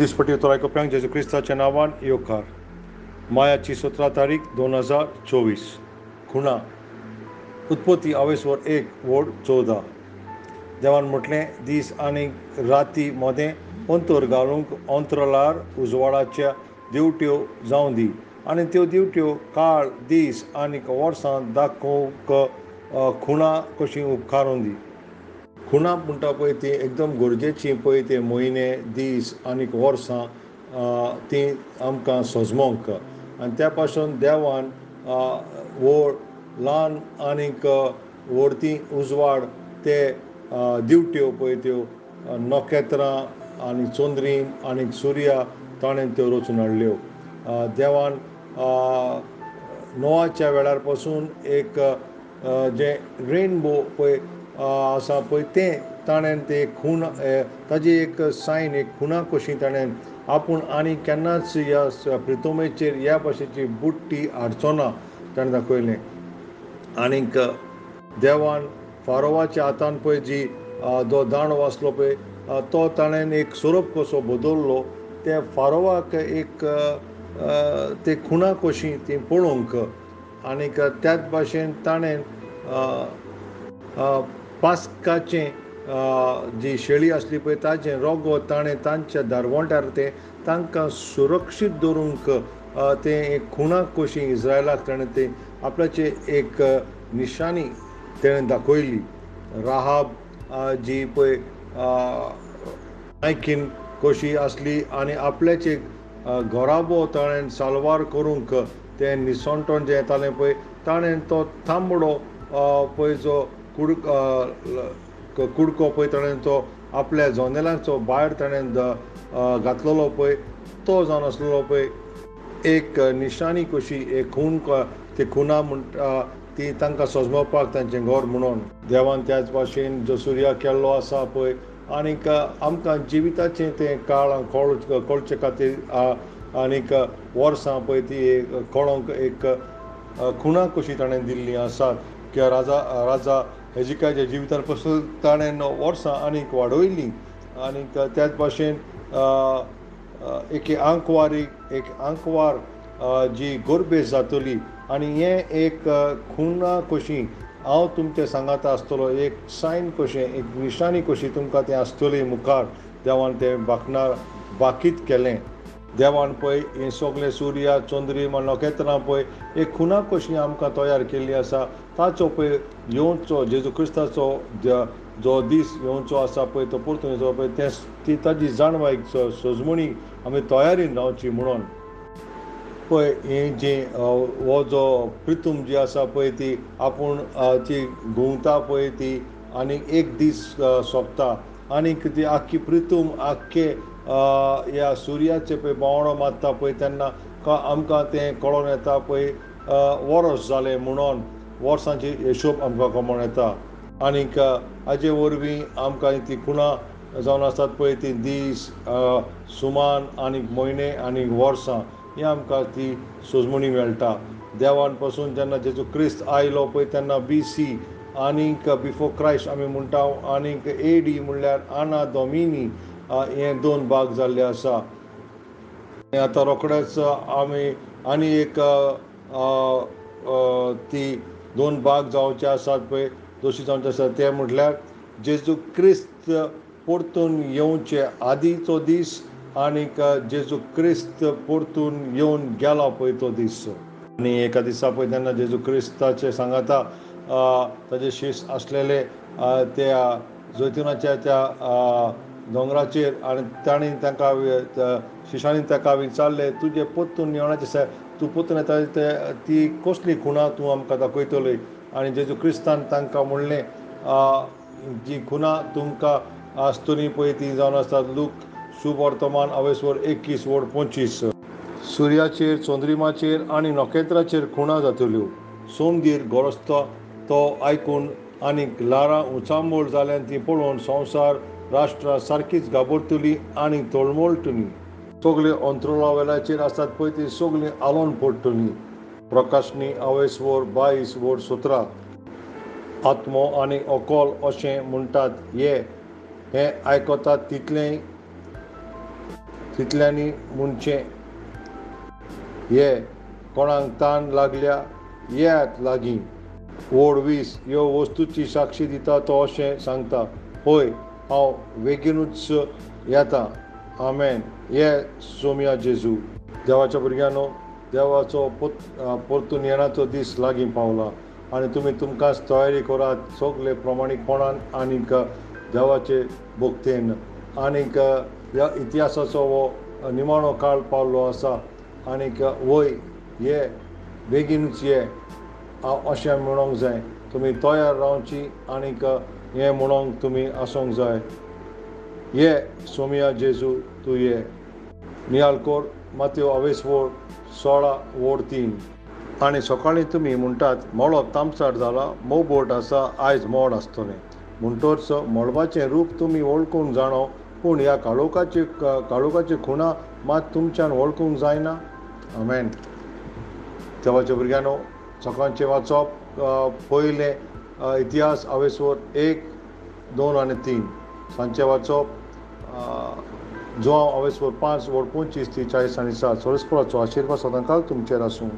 दिसपट्टी उतर आयकोप्यांक जेजू क्रिस्ताच्या नांवान येवकार. मायाची 17 तारीख 2024. खुणा उत्पत्ती आवेसवर 1 वोड 14. देवान म्हटलें, दीस आनी राती मोदें अंतर घालूंक अंतरलार उजवाडाच्या दिवट्यो जावं दी, आनी त्यो दिवट्यो काळ, दीस आनी वर्सां दाखोवंक खुणा कशी उपकारून दी. खुणा म्हणटा पळय ती एकदम गरजेची पळय ते म्हयने, दीस आनी वर्सां ती आमकां सजमोंक. आनी त्या पासून देवान व्हड ल्हान आनीक व्हडती उजवाड ते दिवट्यो पळय त्यो नखेत्रां आनी चोंदरी आनी सुर्या ताणें त्यो रचून हाडल्यो. देवान नोआच्या वेळार पासून एक जे रेनबो पळय आसा पळय तें ताणें ते खूण ताजी एक सायन, एक खुणा कशी ताणें आपूण आनी केन्नाच ह्या प्रिथोमेचेर ह्या भाशेची बुडटी हाडचो ना ताणें दाखयलें. आनीक देवान फारोवाच्या हातान पळय जी जो दांडो आसलो पळय तो ताणें एक सोरोप कसो बदल्लो. ते फारोवाक एक ते खुणा कशी ती पळोवंक. आनीक त्याच भाशेन ताणें पास्काचें जी शेळी आसली पळय ताचें रोगो ताणें तांच्या दारवंट्यार तें तांकां सुरक्षीत दवरूंक तें एक खुणा कशी इस्रायलाक ताणें तें आपल्याची एक निशाणी तेणें दाखयली. राहाब जी पळय नायकीन कशी आसली आनी आपल्याचे घोराबो ताणें साल्वार करूंक तें निसंतोण जें येतालें पळय ताणें तो तांबडो पळय जो कुडको पळय ताणें तो आपल्या जोंदेलांचो भायर ताणें घातलेलो पळय तो जावन आसलेलो पळय एक निशाणी कशी एक खूण ती खुणा म्हणटा ती तांकां सजमोवपाक तांचें घर म्हणून. देवान त्याच भाशेन जो सुर्या केल्लो आसा पळय आनीक आमकां जिविताचें तें काळ कळचे खातीर आनीक वर्सां पळय ती कळोंक एक खुणा कशी ताणें दिल्ली आसात. कित्याक राजा हेजिकाच्या जिवितार पासून ताणें वर्सां आनीक वाडयलीं. आनीक त्याच भाशेन एक आंकवार जी गोरबेज जातली आनी हें एक खुणा कशी हांव तुमचें सांगाता आसतलो, एक सायन कशें, एक निशाणी कशी तुमकां तें आसतली मुखार. देवान तें बाकीत केलें. देवान पळय हें सगलें सुर्या, चंद्री, नखेत्रां पळय एक खुणा कशी आमकां तयार केल्ली आसा. ताचो पळय येवचो जेजू क्रिस्ताचो जो दीस येवचो आसा पळय तो परतून येवचो पळय ती ताजी जाणवायक सजमणी आमी तयारीन रावची म्हणून. पळय हें जी हो जो प्रिथूम जी आसा पळय ती आपूण ती घुंवता पळय ती आनीक एक दीस सोंपता आनीक ती आख्खी प्रिथूम आख्खे ह्या सुर्याचे पळय बोवाळो मारता पळय तेन्ना आमकां तें कळोन येता पळय वर्स जालें म्हणून. वर्सांची हिशोब आमकां कळोन येता. आनीक हाजे वरवीं आमकां ती खुणा जावन आसात पळय ती दीस, सुमान आनीक म्हयने आनीक वर्सां ही आमकां ती सजमणी मेळटा. देवान पासून जेन्ना जेजू क्रिस्त आयलो पळय तेन्ना BC आनीक बिफोर क्रायस्ट आमी म्हणटा आनीक AD म्हणल्यार आना दोमिनी हे 2 भाग जाल्ले आसा. आतां रोखडेच आमी आनी एक ती 2 भाग जावचे आसात पळय दोशी जावचे आसात ते म्हटल्यार जेजू क्रिस्त परतून येवचे आदींचो दीस आनीक जेजू क्रिस्त परतून येवन गेलो पळय तो दीस. आनी एका दिसा पळय तेन्ना जेजू क्रिस्ताचे सांगाता ताजे शीश आसलेले त्या जैतुनाच्या त्या दोंगराचेर आनी तांणी तांकां शिशांनी ताका विचारलें तुजें परतून येवनाचें आसा, तूं परतून येता ती कसली खुणा तूं आमकां दाखयतली. आनी जेजू क्रिस्तान तांकां म्हणलें जी खुणा तुमकां आसतली पळय ती जावन आसता लूक शुभ वर्तमान आवेसवर 21 वोड 25. सुर्याचेर, चंद्रिमाचेर आनी नखेत्राचेर खुणा जातल्यो. सोमदीर गरजता तो आयकून आनीक ल्हारां उचांबळ जाल्ल्यान ती पळोवन संवसार राष्ट्रां सारकीच घाबरतलीं आनी तळमळटलीं. सगळे अंतरुळावेल्याचेर आसतात पळय ती सगळीं आलोवन पडटलीं. प्रकाशनी आवेसवर 22 वोड 17. आत्मो आनी अकोल अशें म्हणटात हें आयकतात तितलें तितल्यांनी म्हणचें ये कोणाक ताण लागल्या येयात लागीं. वोड 20 ह्यो वस्तूची साक्षी दिता तो अशें सांगता, पळय हांव बेगीनूच येता. आमेन. ये सोम्या जेजू. देवाच्या भुरग्यांनो, देवाचो परतून येणाचो दीस लागीं पावला आनी तुमी तुमकांच तयारी करात सगळे प्रमाणीकपणान आनीक देवाचे भक्तेन. आनीक ह्या इतिहासाचो हो निमाणो काळ पावल्लो आसा आनीक वय ये बेगीनूच ये अशें म्हणूंक जाय. तुमी तयार रावची आनीक हें म्हणूंक तुमी आसूंक जाय. ये सोम्या जेजू तूं ये. नियाल कोर मातयो 26:16-3. आनी सकाळीं तुमी म्हणटात मळब तामसार जाला, मोबोट आसा, आयज मोड आसतलें. म्हणटच मळबाचें रूप तुमी वळखूंक जाणो, पूण ह्या काळोखाची खुणां मात तुमच्यान वळखूंक जायना. आमेन. देवाच्या भुरग्यांनो, सकाळचें वाचप पयलें इतिहास 1, 2 आनी 3. सांजचें वाचप जोआंव 5, 25 ते 40 आनी 7. परस्पराचो आशिर्वाद सदांकाळ तुमचेर आसूं.